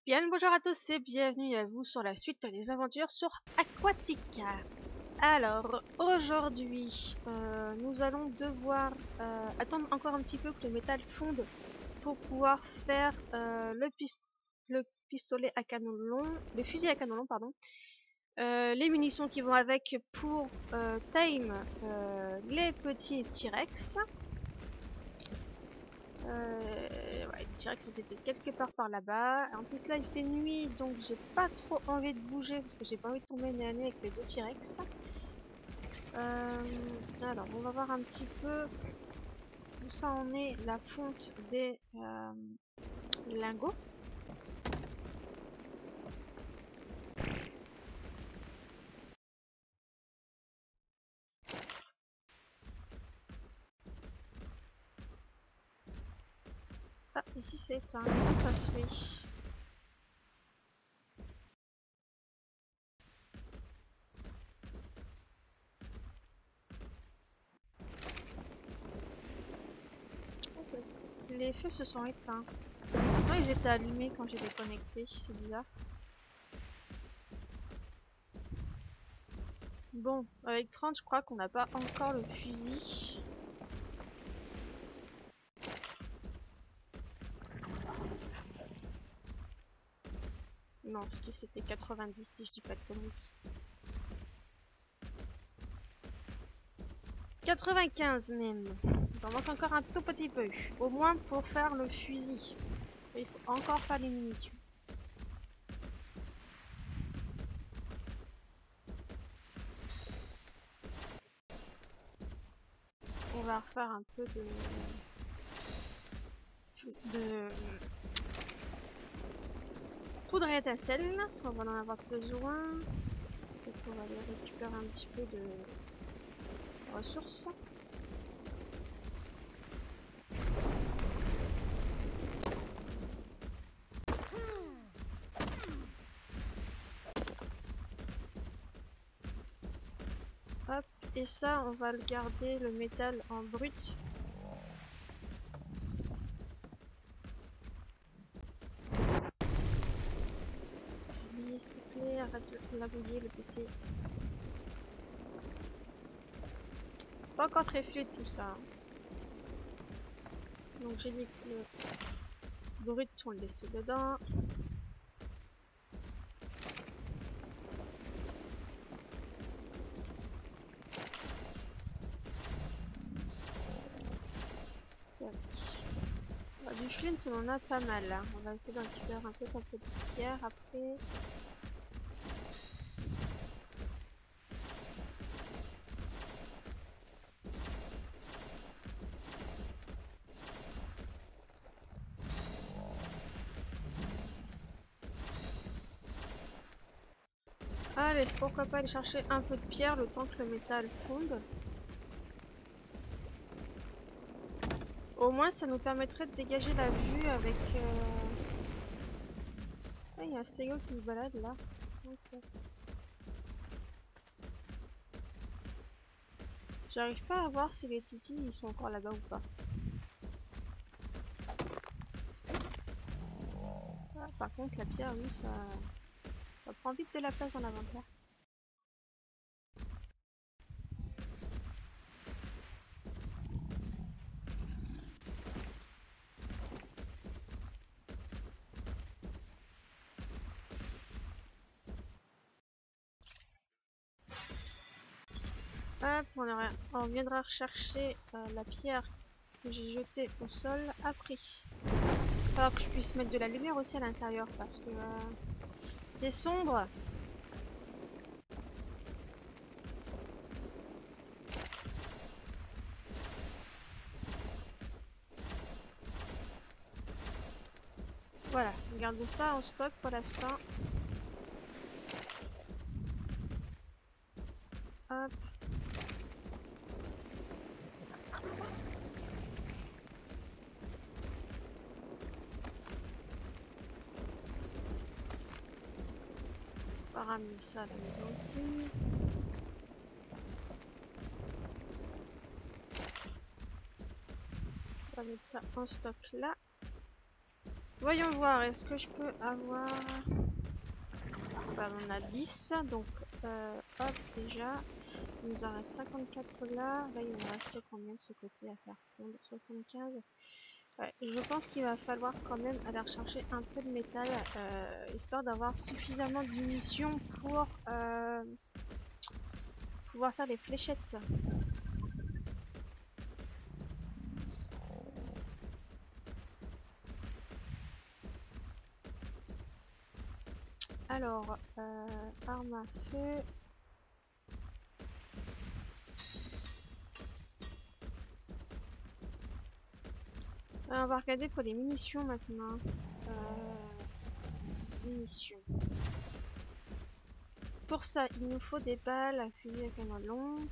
Bien, bonjour à tous et bienvenue à vous sur la suite des aventures sur Aquatica. Alors, aujourd'hui, nous allons devoir attendre encore un petit peu que le métal fonde pour pouvoir faire le pistolet à canon long, le fusil à canon long, pardon. Les munitions qui vont avec pour tame les petits T-Rex. Ouais, le T-Rex c'était quelque part par là-bas. En plus là il fait nuit donc j'ai pas trop envie de bouger parce que j'ai pas envie de tomber nez à nez avec les deux T-Rex. Alors on va voir un petit peu où ça en est la fonte des lingots. Ah ici c'est éteint, comment ça se fait? Les feux se sont éteints. Non, ils étaient allumés quand j'ai déconnecté, c'est bizarre. Bon, avec 30, je crois qu'on n'a pas encore le fusil. Non, ce qui c'était 90 si je dis pas de conneries. 95 même. Il en manque encore un tout petit peu. Au moins pour faire le fusil. Il faut encore faire les munitions. On va refaire un peu de poudre à étincelle, parce qu'on va en avoir besoin. Donc on va aller récupérer un petit peu de ressources. Hop, et ça on va le garder le métal en brut. S'il te plaît, arrête de labouiller le PC. C'est pas encore très fluide tout ça. Donc j'ai dit que le brut on le laissait dedans. Du flint on en a pas mal là. On va essayer d'en récupérer peut-être un peu de pierre après. Allez, pourquoi pas aller chercher un peu de pierre le temps que le métal fonde. Au moins ça nous permettrait de dégager la vue avec... Ah, il y a un Sego qui se balade là. Okay. J'arrive pas à voir si les titis ils sont encore là-bas ou pas. Ah, par contre la pierre, oui, ça prend vite de la place dans l'inventaire. Hop, on viendra rechercher la pierre que j'ai jetée au sol après. Alors que je puisse mettre de la lumière aussi à l'intérieur parce que c'est sombre. Voilà, on garde ça en stock pour l'instant. Hop. On va ramener ça à la maison aussi. On va mettre ça en stock là. Voyons voir, est-ce que je peux avoir... Bah, on a 10, donc hop, déjà. Il nous en reste 54 là. Là, il va rester combien de ce côté à faire fondre? 75. Ouais, je pense qu'il va falloir quand même aller rechercher un peu de métal, histoire d'avoir suffisamment de munitions pour pouvoir faire des fléchettes. Alors, arme à feu. On va regarder pour les munitions maintenant. Munitions. Pour ça, il nous faut des balles à fusil à canon long.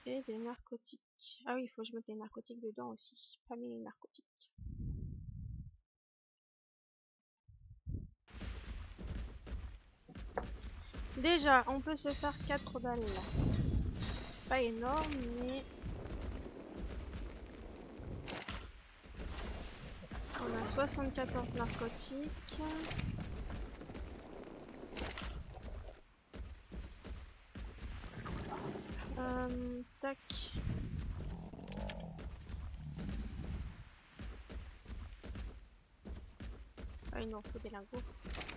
Et des narcotiques. Ah oui, il faut que je mette des narcotiques dedans aussi. Pas mis les narcotiques. Déjà, on peut se faire 4 balles là. Pas énorme, mais... On a 74 narcotiques. Tac. Ah, il nous faut des lingots.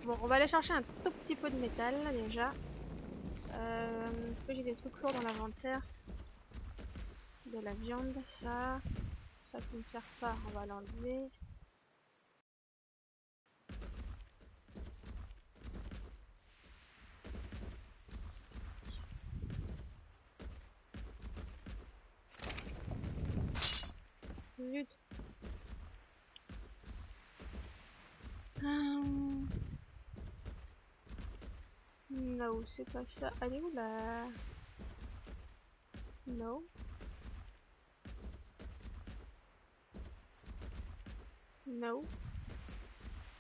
Bon, on va aller chercher un tout petit peu de métal déjà. Est-ce que j'ai des trucs lourds dans l'inventaire? De la viande, ça qui me sert pas, on va l'enlever. Zut. Non, c'est pas ça. Elle est où là? Non. Non.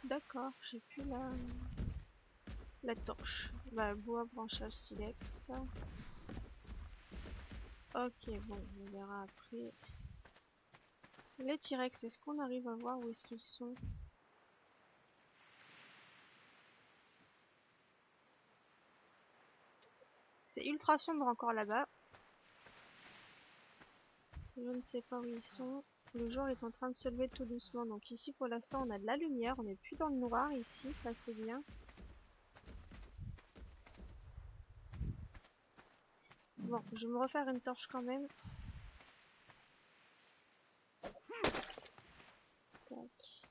D'accord, j'ai plus la torche. Bah, bois, branchage, silex. Ok, bon, on verra après. Les T-Rex, est-ce qu'on arrive à voir où est-ce qu'ils sont? C'est ultra sombre encore là-bas. Je ne sais pas où ils sont. Le jour est en train de se lever tout doucement. Donc ici pour l'instant on a de la lumière. On n'est plus dans le noir ici. Ça c'est bien. Bon, je vais me refaire une torche quand même. Tac.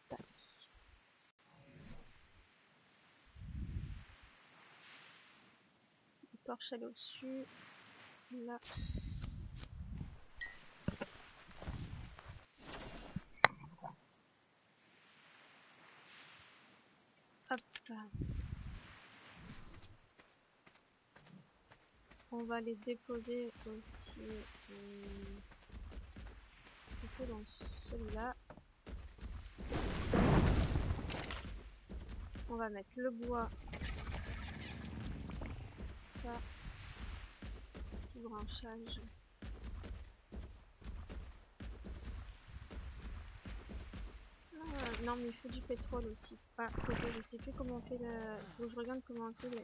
Tac. La torche elle est au-dessus. Là. Hop. On va les déposer aussi plutôt dans celui-là. On va mettre le bois. Ça. Du branchage. Non mais il faut du pétrole aussi. Ah, je sais plus comment on fait le... Faut que je regarde comment on fait le...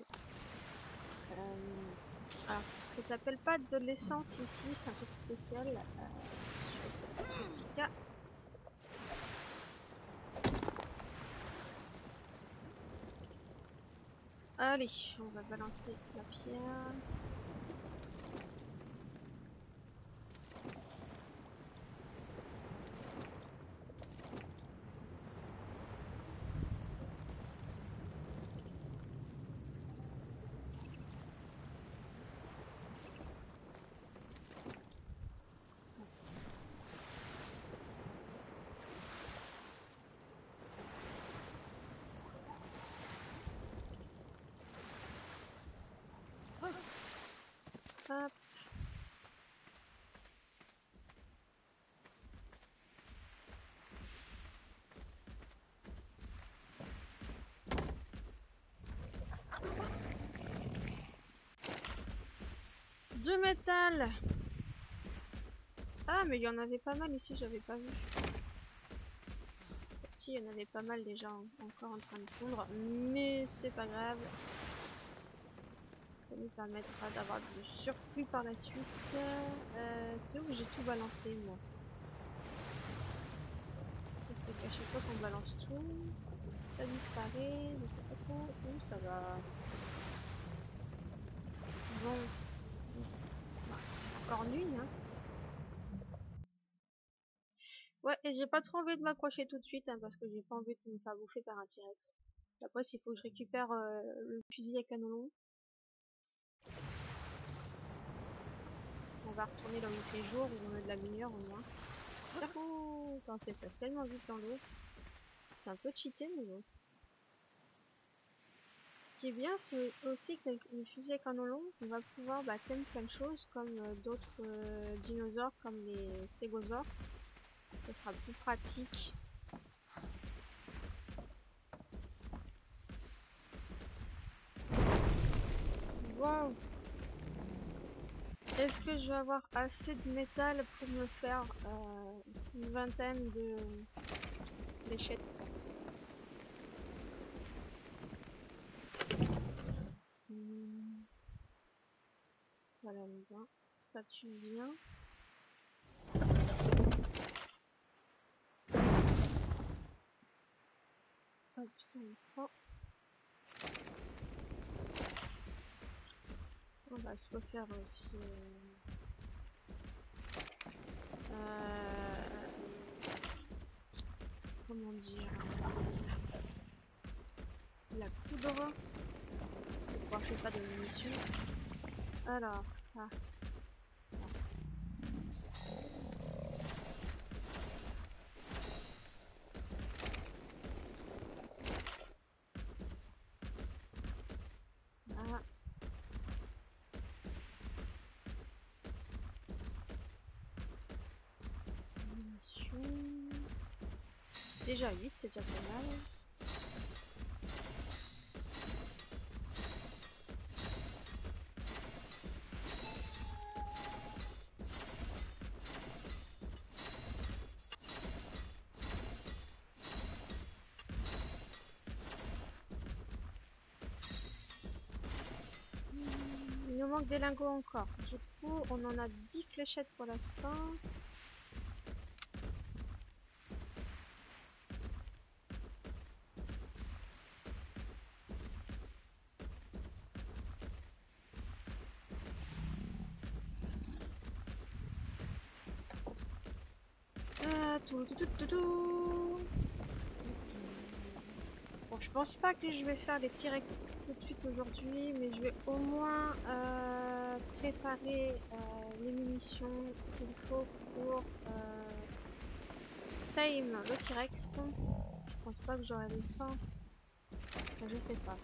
Alors ça s'appelle pas de l'essence ici, c'est un truc spécial. Sur ce petit cas. Allez, on va balancer la pierre. Hop. Du métal. Ah, mais il y en avait pas mal ici, j'avais pas vu. Si, il y en avait pas mal déjà encore en train de fondre, mais c'est pas grave. Ça nous permettra d'avoir du surplus par la suite. C'est où que j'ai tout balancé, moi? C'est qu'à chaque fois qu'on balance tout, ça disparaît, je sais pas trop où ça va. Bon, bah, c'est encore nuit, hein. Ouais, et j'ai pas trop envie de m'approcher tout de suite, hein, parce que j'ai pas envie de me faire bouffer par un T-Rex. Après, s'il faut que je récupère le fusil à canon long, on va retourner là où il fait jour, où on a de la lumière au moins. Oh, quand ça passe tellement vite dans l'eau. C'est un peu cheaté, mais bon. Ce qui est bien, c'est aussi qu'avec le fusil à canon long, on va pouvoir thème plein de choses, comme d'autres dinosaures, comme les stégosaures. Ça sera plus pratique. Wow! Est-ce que je vais avoir assez de métal pour me faire une vingtaine de fléchettes? Ça là-dedans. Ça tu viens. Hop, ça on prend. On va se refaire aussi comment dire, la poudre pour pouvoir se faire des munitions. Alors ça. Ça. Munitions. Déjà 8, c'est déjà pas mal. Il nous manque des lingots encore. Du coup, on en a 10 fléchettes pour l'instant. Tout. Bon, je pense pas que je vais faire les T-Rex tout de suite aujourd'hui, mais je vais au moins préparer les munitions qu'il faut pour tame le T-Rex. Je pense pas que j'aurai le temps. Enfin, je sais pas.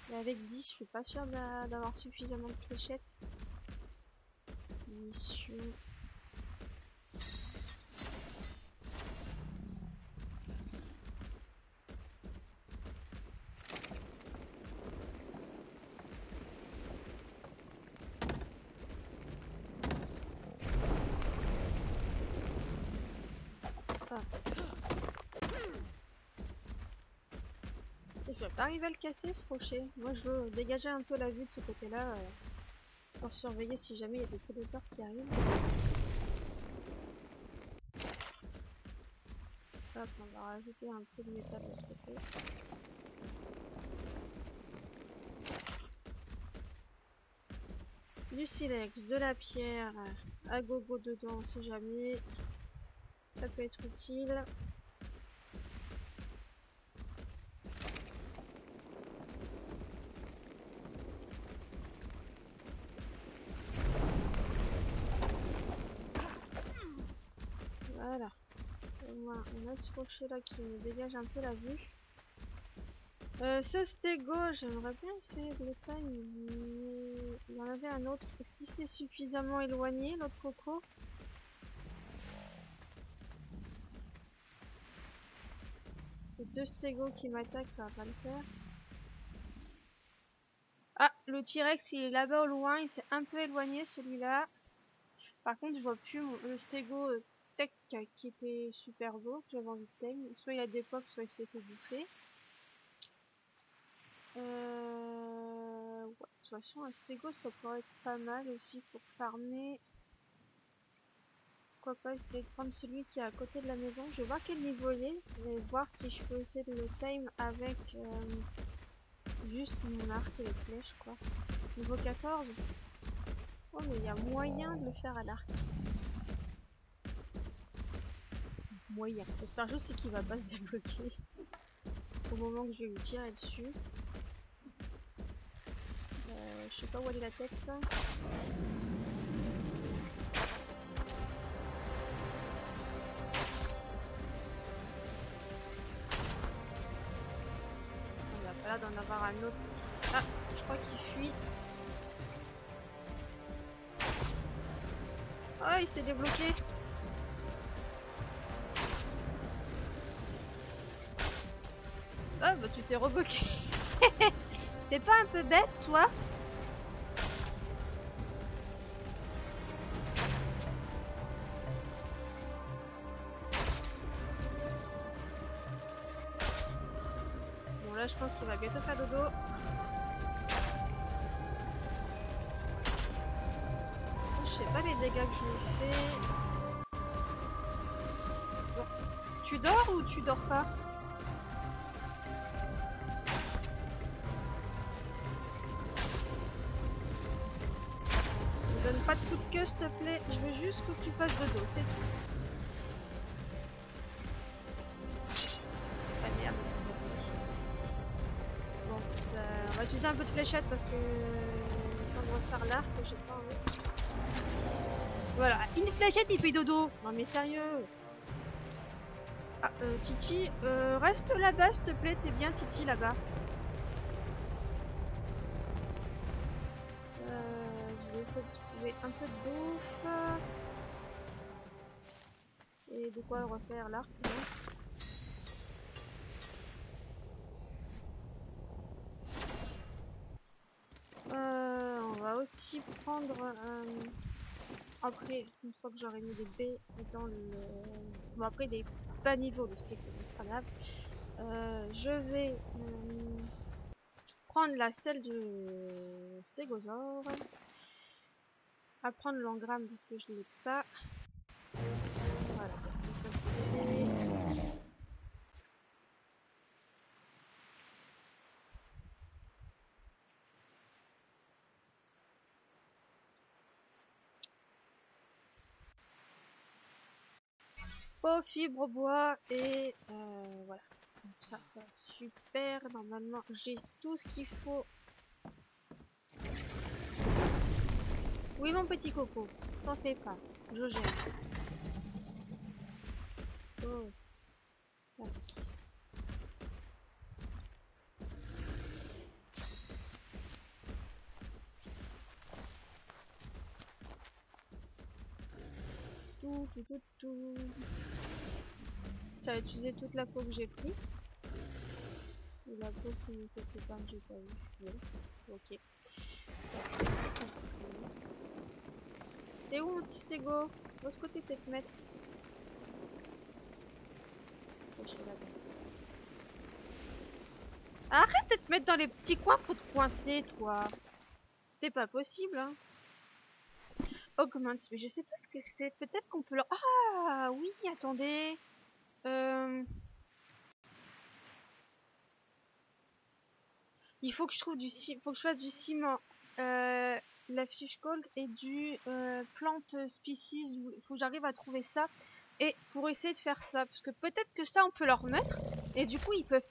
Mais avec 10, je suis pas sûre d'avoir suffisamment de fléchettes. Munitions. Ah. Je vais pas arriver à le casser ce rocher. Moi je veux dégager un peu la vue de ce côté-là pour surveiller si jamais il y a des prédateurs qui arrivent. Hop, on va rajouter un peu de métal de ce côté. Du silex, de la pierre à gogo dedans si jamais. Ça peut être utile. Voilà. Au moins, on a ce rocher là qui nous dégage un peu la vue. Ce stégo, j'aimerais bien essayer de l'éteindre, mais il y en avait un autre. Est-ce qu'il s'est suffisamment éloigné, l'autre coco? Les deux stégos qui m'attaquent, ça va pas le faire. Ah, le T-Rex, il est là-bas au loin, il s'est un peu éloigné celui-là. Par contre, je vois plus le stégo tech qui était super beau, que j'avais envie de tame. Soit il a des pop, soit il s'est fait bouffer. Ouais, de toute façon, un stégo, ça pourrait être pas mal aussi pour farmer. Pourquoi pas essayer de prendre celui qui est à côté de la maison. Je vais voir quel niveau il est et voir si je peux essayer de le time avec juste mon arc et les flèches, quoi. Niveau 14. Oh, mais il y a moyen de le faire à l'arc. Moyen. J'espère juste qu'il va pas se débloquer au moment que je vais lui tirer dessus. Je sais pas où elle est la tête là. Il n'y a pas l'air d'en avoir un autre. Ah, je crois qu'il fuit. Ah, il s'est débloqué. Ah, bah tu t'es rebloqué. T'es pas un peu bête, toi? Bon, là, je pense qu'il va bientôt faire dodo. Je sais pas les dégâts que je lui ai fait. Bon. Tu dors ou tu dors pas? Ne donne pas de coup de queue, s'il te plaît. Je veux juste que tu fasses dodo, c'est tout. Ah merde, c'est passé. Bon, on va utiliser un peu de fléchette parce que quand on va faire l'arc, j'ai pas envie. Voilà, une fléchette, il fait dodo. Non mais sérieux. Ah, Titi, reste là-bas, s'il te plaît. T'es bien, Titi, là-bas. Je vais essayer de trouver un peu de bouffe. Et de quoi refaire l'arc. On va aussi prendre après, une fois que j'aurai mis des baies dans le... Bon, après des bas niveaux, le stick, c'est pas grave. Je vais prendre la selle du stégosaure. Apprendre l'engramme parce que je l'ai pas. Voilà, donc ça c'est fait. Peau, fibre, bois et voilà. Donc ça va être super. Normalement, j'ai tout ce qu'il faut. Oui, mon petit coco, t'en fais pas, je gère. Oh, tac. Tout. Ça va utiliser toute la peau que j'ai pris. Et la peau c'est quelque part que j'ai pas vu. Oui. Ok. T'es où mon petit stégo? Où est-ce que t'es peut-être mettre? C'est caché là-bas. Arrête de te mettre dans les petits coins pour te coincer, toi. C'est pas possible, hein. Augmente, mais je sais pas ce que c'est. Peut-être qu'on peut leur... Ah oui, attendez. Il faut que je trouve faut que je fasse du ciment. La fiche gold et du plante species. Il faut que j'arrive à trouver ça. Et pour essayer de faire ça, parce que peut-être que ça on peut leur mettre. Et du coup ils peuvent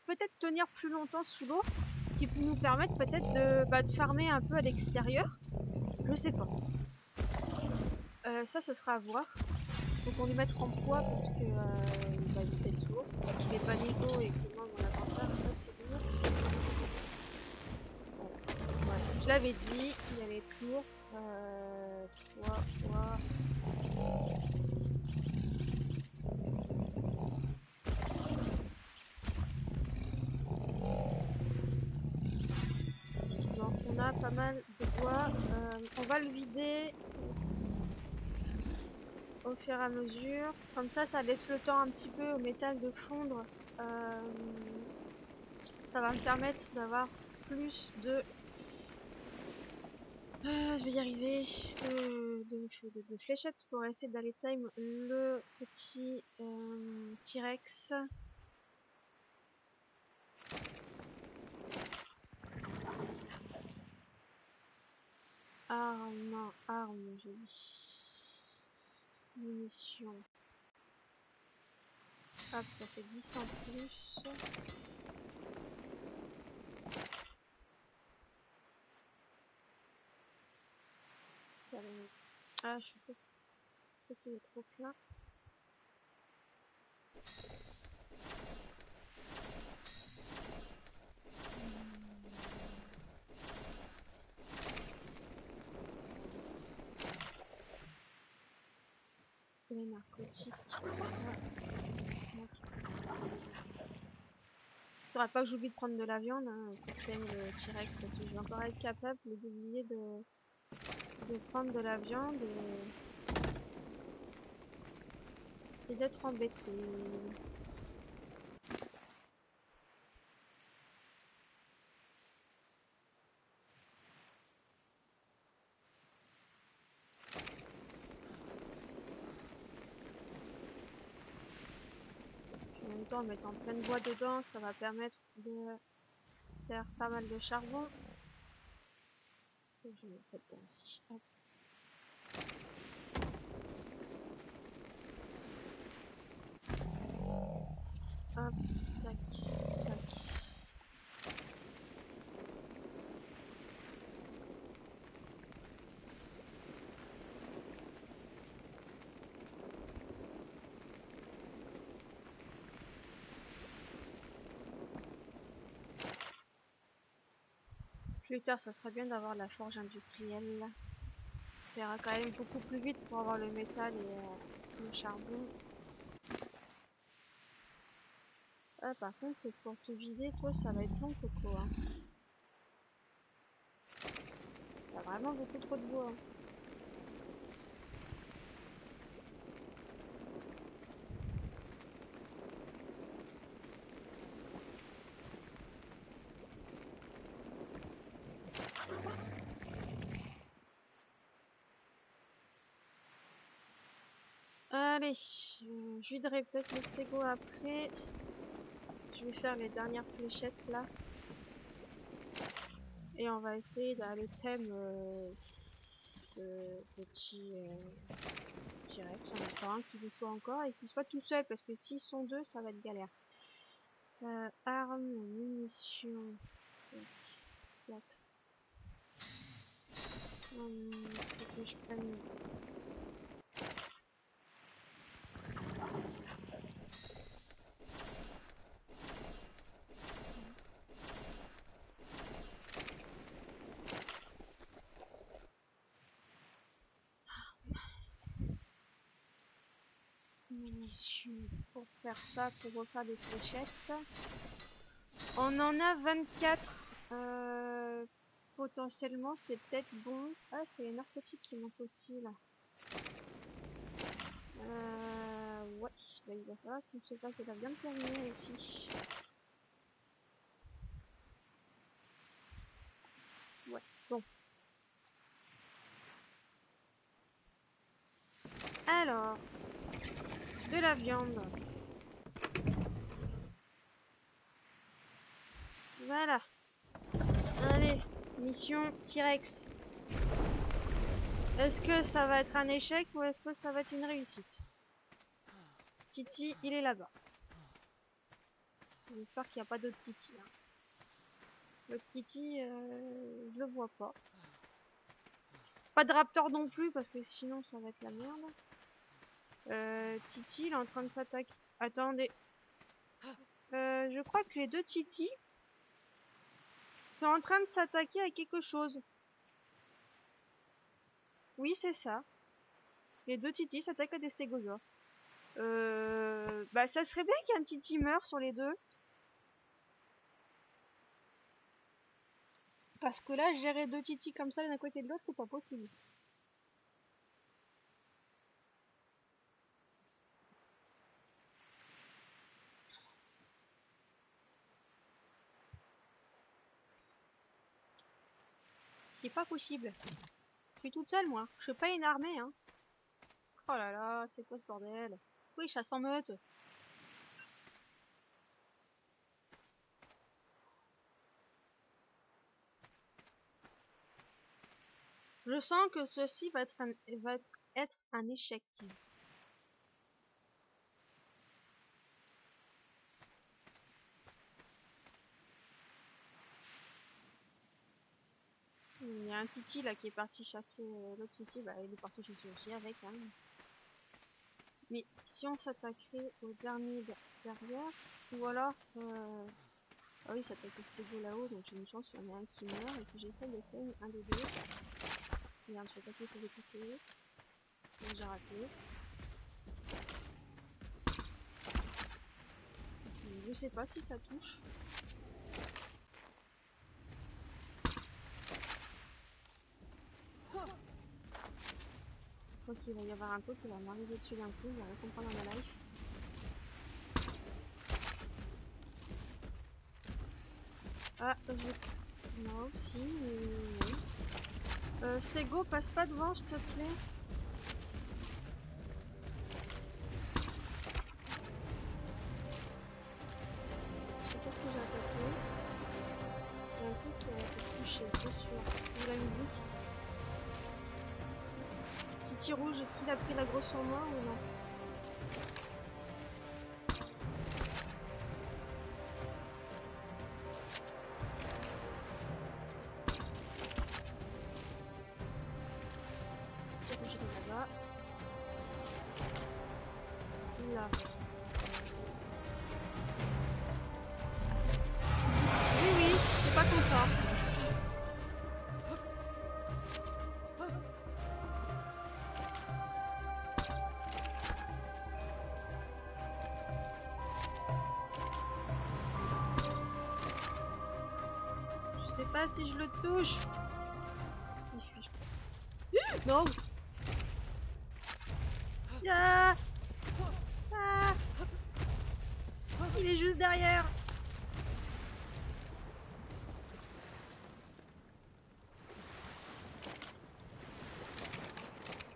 peut-être tenir plus longtemps sous l'eau. Ce qui peut nous permettre peut-être de farmer un peu à l'extérieur. Je sais pas. Ça sera à voir. Faut qu'on lui mette en poids parce que il va éviter de sous l'eau. Qu'il est pas niveau et que moi mon inventaire là c'est lourd. Voilà, je l'avais dit, il y avait toujours poids. Donc on a pas mal de bois. On va le vider. au fur et à mesure. Comme ça laisse le temps un petit peu au métal de fondre. Ça va me permettre d'avoir plus de... je vais y arriver. De fléchettes pour essayer d'aller time le petit T-Rex. Arme, j'ai dit. Munitions. Hop, ça fait 10 en plus. Ça va... Ah, je suis peut-être trop plein. Les narcotiques, ça. Faudra pas que j'oublie de prendre de la viande, hein, pour faire le T-Rex, parce que je vais encore être capable d'oublier de prendre de la viande et d'être embêté. En même temps, en mettant plein de bois dedans, ça va permettre de faire pas mal de charbon. Donc, je vais mettre ça dedans aussi. Hop. Hop, tac, tac. Plus tard, ça serait bien d'avoir la forge industrielle. Ça ira quand même beaucoup plus vite pour avoir le métal et le charbon. Ah, par contre, pour te vider, toi, ça va être long, Coco. Hein. T'as vraiment beaucoup trop de bois. Hein. Allez, je viderai peut-être le stégo après. Je vais faire les dernières fléchettes là. Et on va essayer d'aller thème ce petit T-Rex en espérant qu'il y soit encore et qu'il soit tout seul parce que s'ils sont deux, ça va être galère. Armes, munitions. 4. Faut que je prenne. Munitions pour faire ça, pour refaire des fléchettes. On en a 24. Potentiellement, c'est peut-être bon. Ah, c'est les narcotiques qui manquent aussi là. Ouais, bah, il va falloir qu'on se fasse de la viande périmée aussi. Ouais, bon. Alors, de la viande. Voilà. Allez, mission T-Rex. Est-ce que ça va être un échec ou est-ce que ça va être une réussite? Titi, il est là-bas. J'espère qu'il n'y a pas d'autres Titi. Hein. L'autre Titi, je le vois pas. Pas de raptor non plus parce que sinon ça va être la merde. Titi, il est en train de s'attaquer. Attendez. Je crois que les deux Titi sont en train de s'attaquer à quelque chose. Oui, c'est ça. Les deux Titi s'attaquent à des stégosaures. Bah ça serait bien qu'un Titi meure sur les deux. Parce que là, gérer deux Titi comme ça l'un à côté de l'autre, c'est pas possible. C'est pas possible. Je suis toute seule, moi. Je suis pas une armée, hein. Oh là là, c'est quoi ce bordel? Oui, chasse en meute. Je sens que ceci va être un échec. Il y a un Titi là qui est parti chasser l'autre Titi, bah il est parti chasser aussi avec. Hein. Mais si on s'attaquerait au dernier derrière, ou alors, ah oui, il s'attaque au stégo là-haut, donc j'ai une chance qu'il y en ait un qui meurt et que j'essaie de faire un des deux. Merde, je vais pas essayer de pousser. Donc j'ai raté. Je sais pas si ça touche. Je crois qu'il va y avoir un truc qui va m'arriver dessus d'un coup, il va rien comprendre à ma life. Ah, non, si, mais... Stego, passe pas devant, s'il te plaît. Je sais pas ce que j'ai attaqué. Il y a un truc qui a été touché, c'est sûr. C'est de la musique. Titi rouge, est-ce qu'il a pris la grosse sur moi ou non? C'est que j'irai là-bas. Là. Oui, oui, c'est pas content. Je sais pas si je le touche. Y suis-je? Non. Ah, ah, il est juste derrière.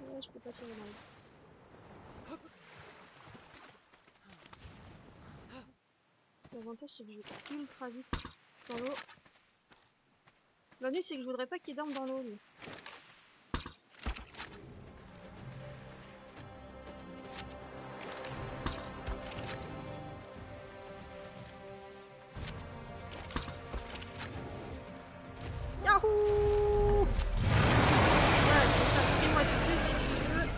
Ouais, je peux pas tirer dans l'eau. L'avantage c'est que je vais ultra vite dans l'eau. L'ennui c'est que je voudrais pas qu'il dorme dans l'eau lui. Yahoo! Ouais, c'est ça, pris-moi dessus si tu veux.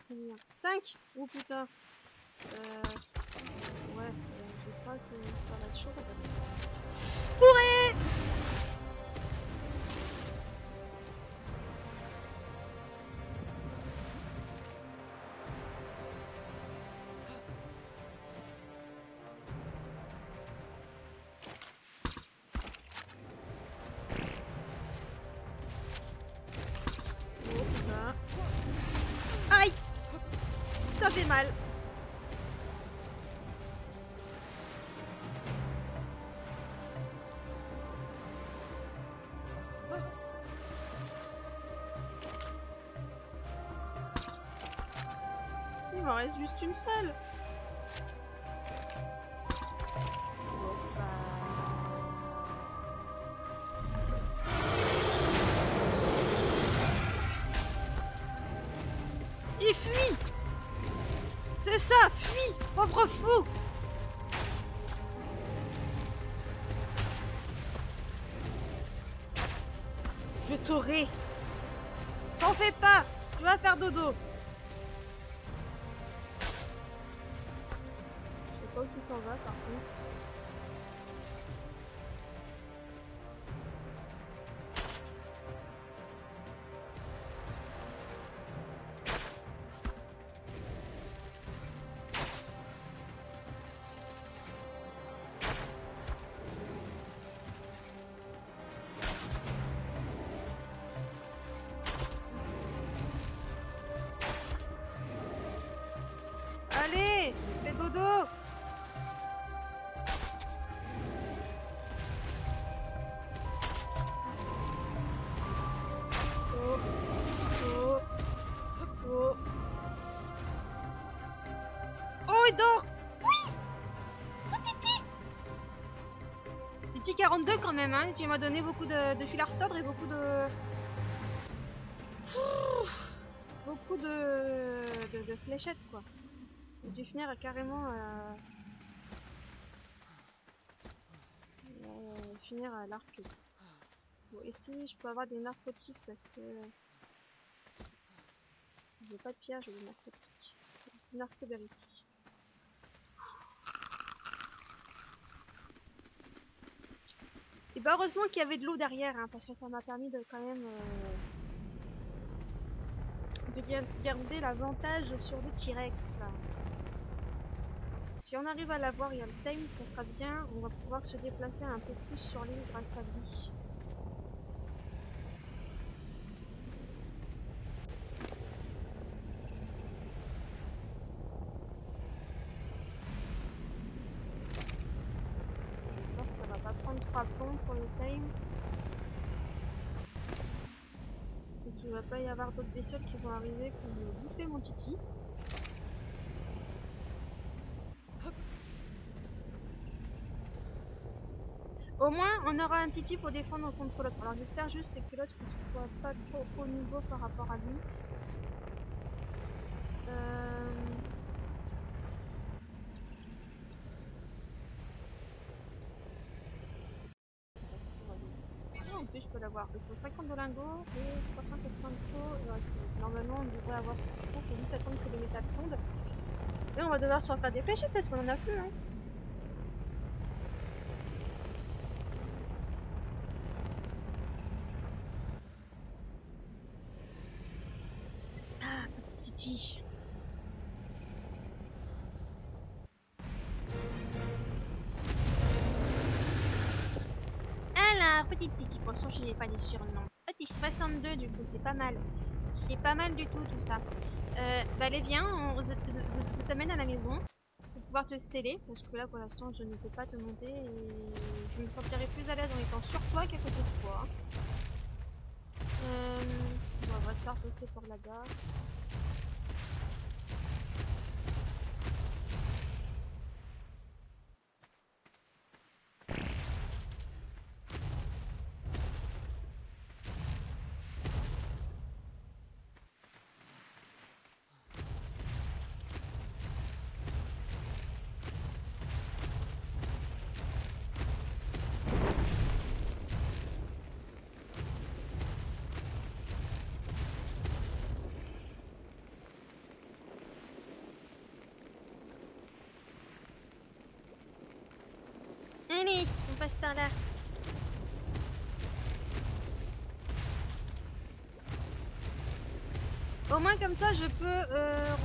Combien? 5? Oh putain. Ouais, je crois que ça va être chaud. Courez! Oh putain. Aïe! Ça fait mal. Il m'en reste juste une seule. Il fuit! C'est ça, fuis, pauvre fou! Je t'aurai. T'en fais pas, tu vas faire dodo. Je sais pas où tu t'en vas par contre. il dort. Oui. Oh, Titi. Titi 42 quand même, hein. Tu m'as donné beaucoup de fil à retordre et beaucoup de... Beaucoup de fléchettes, quoi. J'ai dû finir carrément finir à l'arc. Bon, est-ce que je peux avoir des narcotiques parce que j'ai pas de pierre, j'ai des narcotiques. Narcoberry. Et bah heureusement qu'il y avait de l'eau derrière, hein, parce que ça m'a permis de quand même de garder l'avantage sur le T-Rex. Si on arrive à l'avoir et à le time, ça sera bien. On va pouvoir se déplacer un peu plus sur l'île grâce à lui. J'espère que ça va pas prendre 3 plombs pour le time. Et qu'il va pas y avoir d'autres bestioles qui vont arriver pour me bouffer mon titi. Au moins, on aura un titi pour défendre contre l'autre. Alors j'espère juste que l'autre ne soit pas trop haut niveau par rapport à lui. En plus, je peux l'avoir. Il faut 50 de lingots et 380 de faux. Ouais, normalement, on devrait avoir ce qu'il faut pour juste attendre que le métal fonde. Et on va devoir se refaire des fléchettes parce qu'on en a plus, hein. Ah, petit titi. Alors, petit titi, pour l'instant, je n'ai pas des surnoms. Petit 62, du coup, c'est pas mal. C'est pas mal du tout, tout ça. Bah, allez, viens, je t'amène à la maison pour pouvoir te sceller. Parce que là, pour l'instant, je ne peux pas te monter et je me sentirai plus à l'aise en étant sur toi qu'à côté de toi. Bon, on va te faire passer par là-bas. Allez, on passe par là. Au moins comme ça, je peux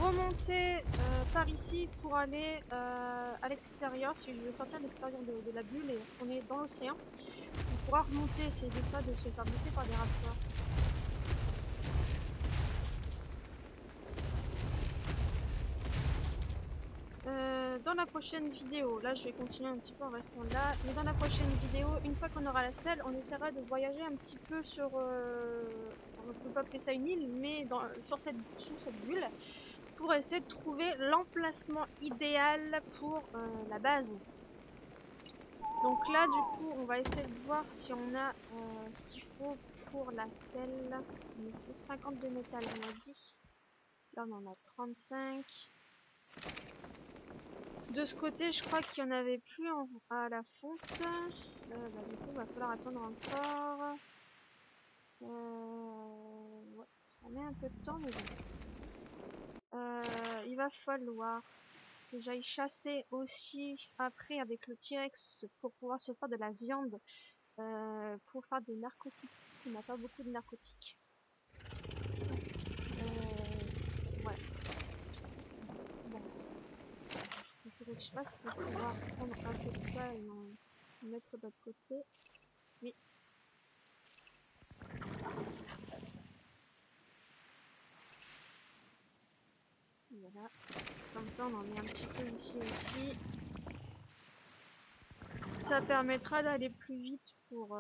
remonter par ici pour aller à l'extérieur. Si je veux sortir de l'extérieur de la bulle et on est dans l'océan, on pourra remonter. C'est des fois de se faire bouffer par des raptors. Dans la prochaine vidéo, là je vais continuer un petit peu en restant là, mais dans la prochaine vidéo, une fois qu'on aura la selle, on essaiera de voyager un petit peu sur, on ne peut pas appeler ça une île, mais sous cette bulle, pour essayer de trouver l'emplacement idéal pour la base. Donc là du coup, on va essayer de voir si on a ce qu'il faut pour la selle. Il nous faut 52 métal, on a dit. Là on en a 35. De ce côté, je crois qu'il n'y en avait plus à la fonte. Bah, du coup, il va falloir attendre encore. Ouais, ça met un peu de temps, mais bon. Il va falloir que j'aille chasser aussi après avec le T-Rex pour pouvoir se faire de la viande pour faire des narcotiques, puisqu'on n'a pas beaucoup de narcotiques. Voilà. Bon. Ce qu'il faudrait que je fasse, c'est pouvoir prendre un peu de ça et en mettre de l'autre côté. Oui. Voilà. Comme ça, on en met un petit peu ici aussi. Ça permettra d'aller plus vite pour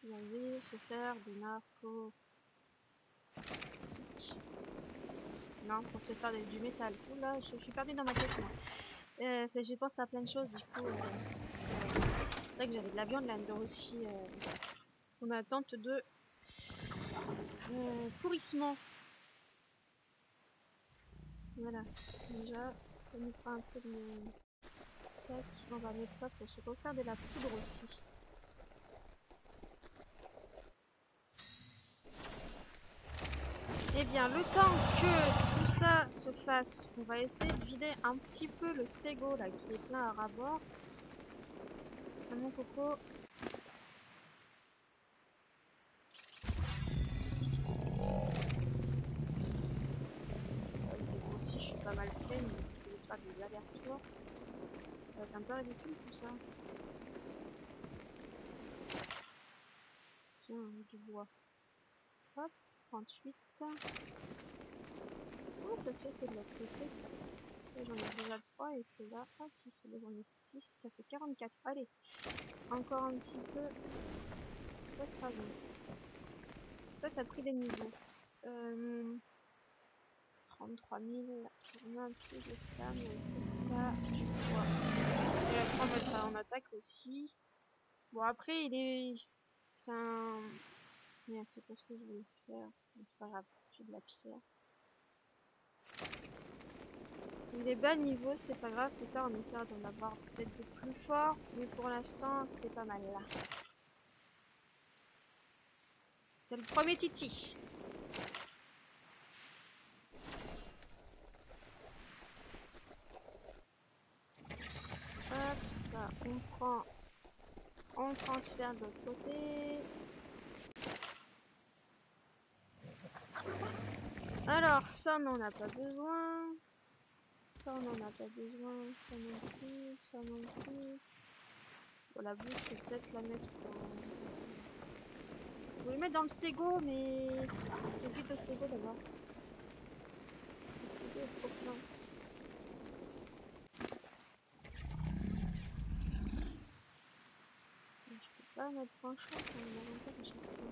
y aller se faire des narcotiques. Non, pour se faire du métal. Oula, je suis perdue dans ma tête moi. J'ai pensé à plein de choses du coup. C'est vrai que j'avais de la viande là-dedans aussi. En attente de pourrissement. Voilà. Déjà, ça nous fera un peu de... Tac, on va mettre ça pour se refaire de la poudre aussi. Eh bien, le temps que tout ça se fasse, on va essayer de vider un petit peu le stégo là qui est plein à ras-bord. Ah, mon coco. C'est bon aussi, je suis pas mal pleine, mais je vais faire des allers-retours. Ça va être un peu ridicule tout ça. Tiens, du bois. Hop, 38. Comment ça se fait que de l'autre côté, ça... Là, j'en ai déjà 3 et que là... Ah si, c'est bon, j'en ai 6, ça fait 44. Allez, encore un petit peu. Ça sera bon. Toi, t'as pris des niveaux. 33 000. On a un peu de stam, tout ça, du bois. Et après, on mettra en attaque aussi. Bon, après, il est... C'est un... Merde, c'est pas ce que je voulais faire. Mais c'est pas grave, j'ai de la pierre. Il est bas niveau, c'est pas grave. Plus tard, on essaiera d'en avoir peut-être de plus fort. Mais pour l'instant, c'est pas mal là. C'est le premier titi. Hop, ça, on prend... On transfère de l'autre côté. Alors, ça, on n'en a pas besoin. Ça, on n'en a pas besoin. Ça non plus. Ça non plus. Bon, la bouche, je vais peut-être la mettre dans... Je voulais mettre dans le stégo, mais... Évite le stégo d'abord. Le stégo est trop plein. Je peux pas mettre grand-chose, c'est un avantage à chaque fois.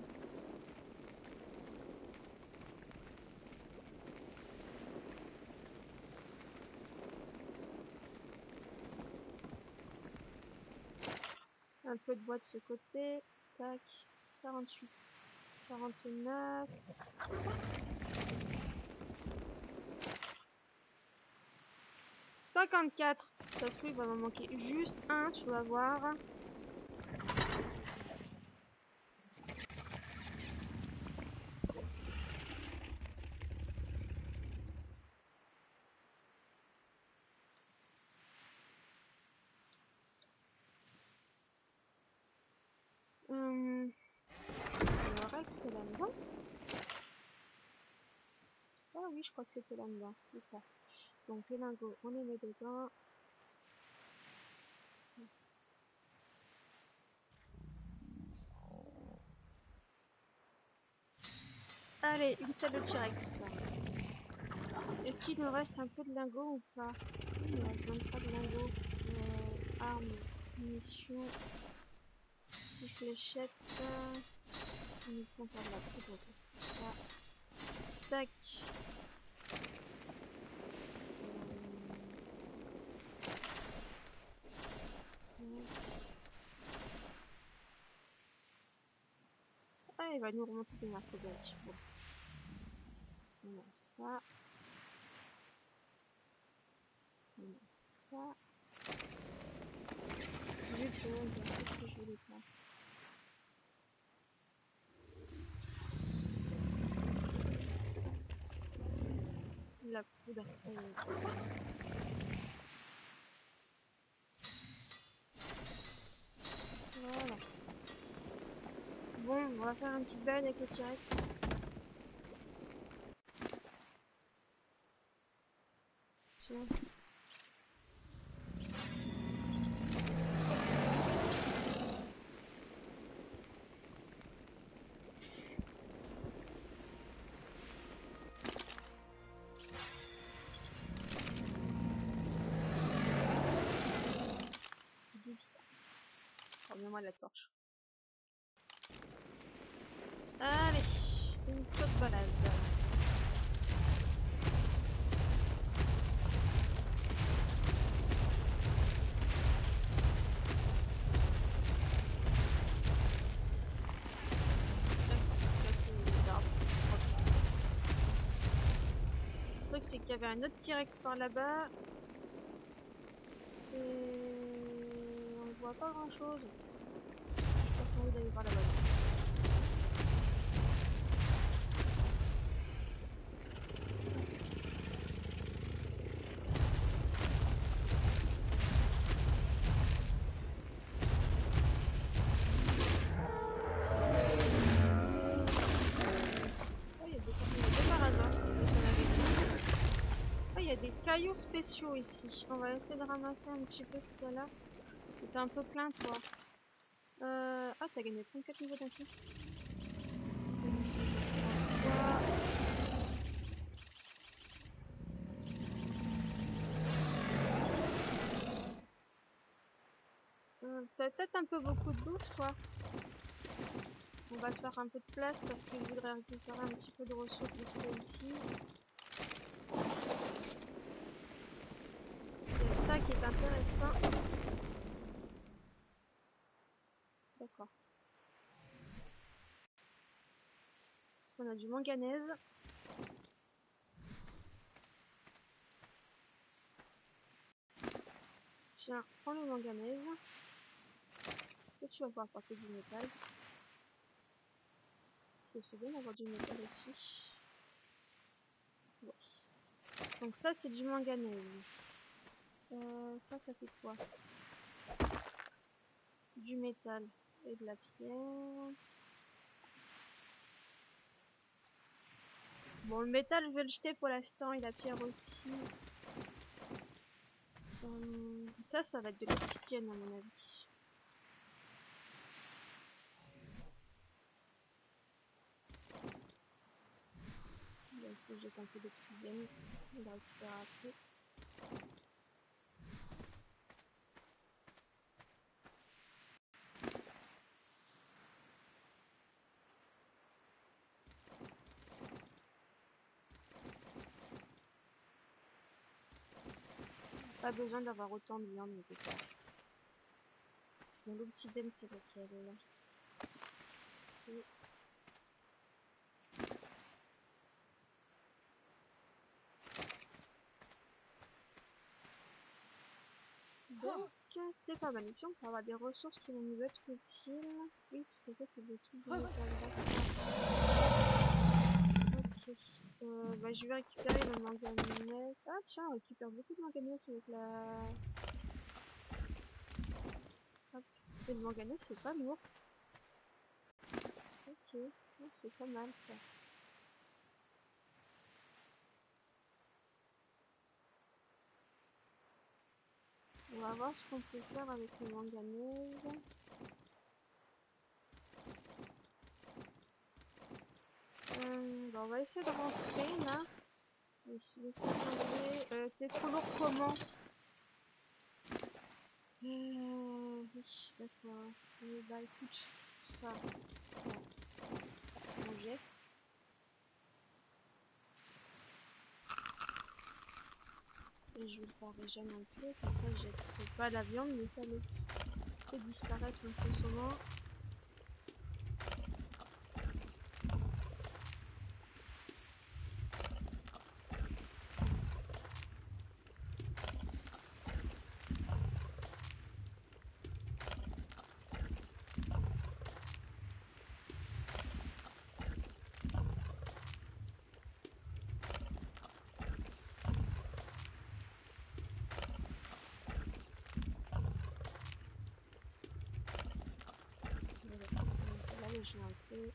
Un peu de bois de ce côté. Tac. 48. 49. 54. Ça se trouve, il va m'en manquer juste un, tu vas voir. Le Rex, c'est là-dedans. Ah oui, je crois que c'était là-dedans. C'est ça. Donc les lingots, on les met dedans. Allez, une salle de T-Rex. Est-ce qu'il nous reste un peu de lingots ou pas? Il ne reste même pas de lingots. Armes, munitions, 6 fléchettes. On prend pas de la poudre pour ça. Tac. Ah, il va nous remonter des narcotiques. Bon. On a ça. On a ça. J'ai vu que qu'est-ce que je voulais pas. La poudre. Voilà. Bon, on va faire une petite balade avec le T-Rex. Tiens. Reviens-moi la torche. Allez, une petite balade. c'est qu'il y avait un autre T-Rex par là-bas. Et on voit pas grand chose. J'ai pas envie d'aller par là-bas. Il y a des cailloux spéciaux ici. On va essayer de ramasser un petit peu ce qu'il y a là. T'es un peu plein, toi. Ah, t'as gagné 34 niveaux d'un coup. T'as peut-être un peu beaucoup de bouffe, toi. On va te faire un peu de place parce que je voudrais récupérer un petit peu de ressources de ce qu'il y a ici. Il y a ça qui est intéressant. D'accord. On a du manganèse. Tiens, prends le manganèse. Et tu vas pouvoir porter du métal. C'est bien d'avoir du métal aussi. Ouais. Donc ça, c'est du manganèse. Ça fait quoi? Du métal et de la pierre. Bon, le métal, je vais le jeter pour l'instant, et la pierre aussi. Ça va être de l'obsidienne à mon avis. Donc, je jette un peu d'obsidienne. On va récupérer après. Pas besoin d'avoir autant de viande, mais peut-être. Bon, l'obsidienne, c'est lequel là? Et... Donc, c'est pas mal. Ici, on peut avoir des ressources qui vont nous être utiles. Oui, parce que ça, c'est des trucs de métal. Ok. Bah, je vais récupérer le manganèse. Ah, tiens, on récupère beaucoup de manganèse avec la... Hop. Et le manganèse, c'est pas lourd. Ok. Oh, c'est pas mal, ça. On va voir ce qu'on peut faire avec le manganèse. Bah, on va essayer de rentrer, là. T'es trop lourd comment? Oui, d'accord. Bah écoute, ça, on jette. Et je vais le faire régénérer un peu, comme ça je jette pas la viande, mais ça le fait disparaître un peu souvent. Celle-là, j'ai un peu.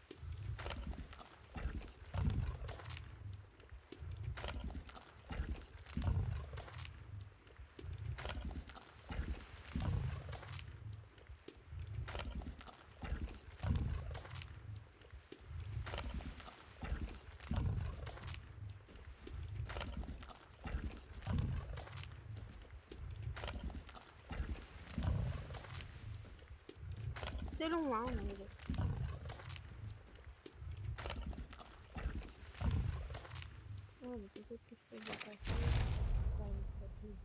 C'est long, hein, mais bon. Oh, mais peut-être que je peux le passer. Ouais, mais ça va être nul.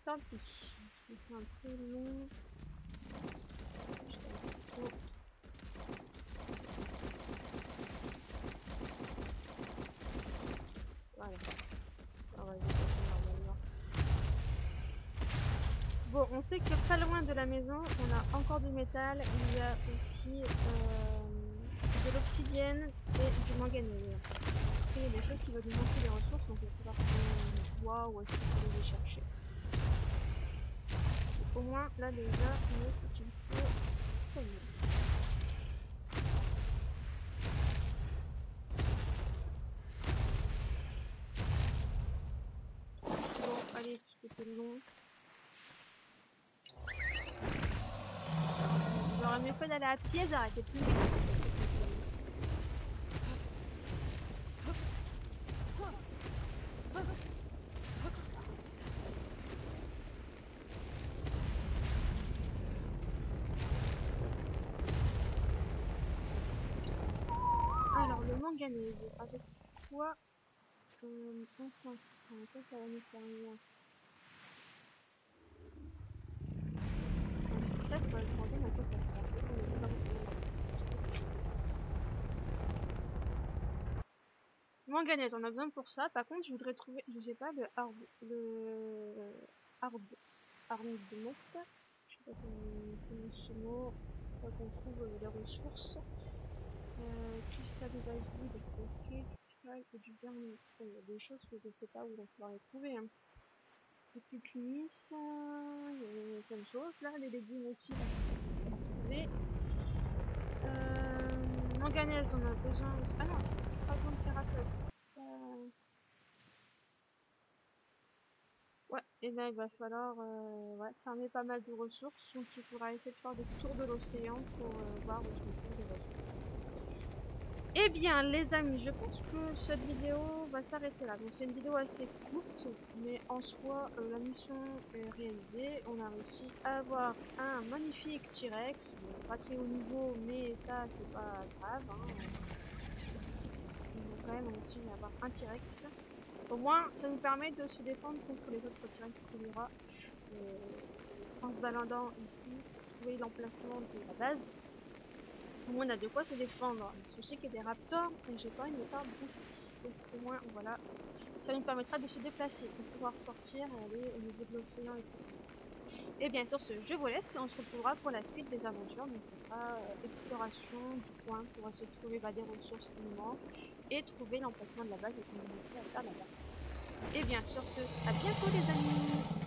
Tant pis. Parce que c'est un peu long. on sait que pas loin de la maison, on a encore du métal, il y a aussi de l'obsidienne et du manganèse. Après, il y a des choses qui vont nous manquer des ressources, donc il va falloir qu'on voit où est-ce qu'on peut aller les chercher. Au moins, là déjà, on a ce qu'il faut. Très bien. Bon, allez, c'était long. J'aurais mieux fait d'aller à pied, ça aurait été plus vite. Alors, le manganèse, avec quoi on s'en sert? Quoi ça va nous servir? Ça, faudrait que je me rende à quoi ça sert. Manganèse, on a besoin pour ça. Par contre, je voudrais trouver, je sais pas, le arnibonite. Je sais pas comment ce mot. Faut qu'on trouve les ressources. Cristal des ice wood, ok, du cristal et du vernis. Il y a des choses que je sais pas où on va pouvoir les trouver. Hein. Des cucumis, il y a plein de choses. Là, les légumes aussi, là, on va trouver. Manganèse, on a besoin. Ah non, pas besoin de carapace. Ouais, et là il va falloir ouais, farmer pas mal de ressources, donc il faudra essayer de faire des tours de l'océan pour voir où est-ce qu'on trouve des ressources. Eh bien les amis, je pense que cette vidéo va s'arrêter là. Donc c'est une vidéo assez courte, mais en soi la mission est réalisée. On a réussi à avoir un magnifique T-Rex, pas très haut niveau, mais ça c'est pas grave. Hein. On a quand même réussi à avoir un T-Rex. Au moins, ça nous permet de se défendre contre les autres T-Rex qu'il y aura en se baladant ici, trouver l'emplacement de la base. Au moins, on a de quoi se défendre. Je sais qu'il y a des raptors et j'ai pas envie de me faire bouffer. Donc, au moins, voilà, ça nous permettra de se déplacer, de pouvoir sortir et aller au niveau de l'océan, etc. Et bien sur ce, je vous laisse et on se retrouvera pour la suite des aventures. Donc, ça sera exploration du coin pour essayer de trouver des ressources qui nous manquent et trouver l'emplacement de la base et commencer à faire la base. Et bien sur ce, à bientôt les amis!